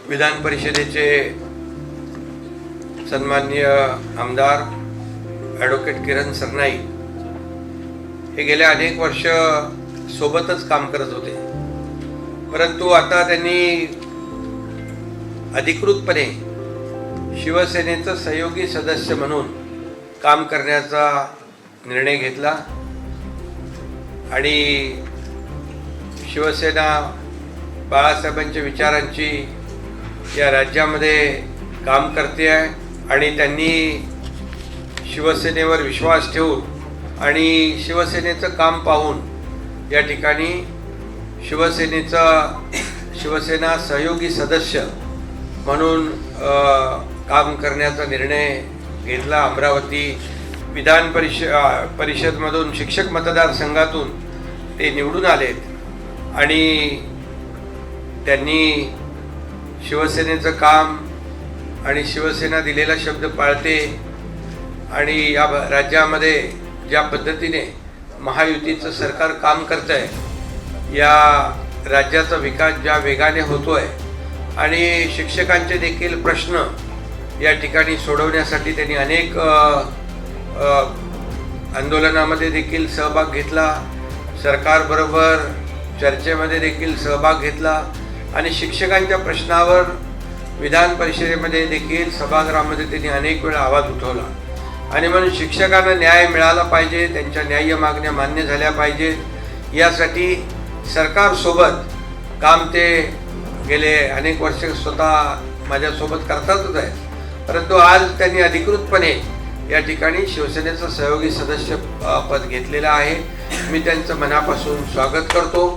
विधान परिषदेचे सन्माननीय आमदार ॲडव्होकेट किरण सरनाईक हे गेल्या अनेक वर्ष सोबतच काम करत होते, परंतु आता त्यांनी अधिकृतपणे शिवसेनेचं सहयोगी सदस्य म्हणून काम करण्याचा निर्णय घेतला आणि शिवसेना बाळासाहेबांच्या विचारांची या राज्यामध्ये काम करते आहे आणि त्यांनी शिवसेनेवर विश्वास ठेवून आणि शिवसेनेचं काम पाहून या ठिकाणी शिवसेना सहयोगी सदस्य म्हणून काम करण्याचा निर्णय घेतला। अमरावती विधान परिषदमधून शिक्षक मतदारसंघातून ते निवडून आलेत आणि त्यांनी शिवसेनेचं काम आणि शिवसेना दिलेला शब्द पाळते आणि या राज्यामध्ये ज्या पद्धतीने महायुतीचं सरकार काम करत आहे, या राज्याचा विकास ज्या वेगाने होतोय आणि शिक्षकांचे देखील प्रश्न या ठिकाणी सोडवण्यासाठी त्यांनी अनेक आंदोलनामध्ये देखील सहभाग घेतला, सरकारबरोबर चर्चेमध्ये देखील सहभाग घेतला आणि शिक्षकांच्या प्रश्नावर विधान परिषदेमध्ये देखील सभागृहामध्ये त्यांनी अनेक वेळा आवाज उठवला आणि म्हणून शिक्षकांना न्याय मिळाला पाहिजे, त्यांच्या न्याय्य मागण्या मान्य झाल्या पाहिजेत यासाठी सरकारसोबत काम ते गेले अनेक वर्ष स्वतः माझ्यासोबत करतातच आहे, परंतु आज त्यांनी अधिकृतपणे या ठिकाणी शिवसेनेचं सहयोगी सदस्य पद घेतलेलं आहे। मी त्यांचं मनापासून स्वागत करतो।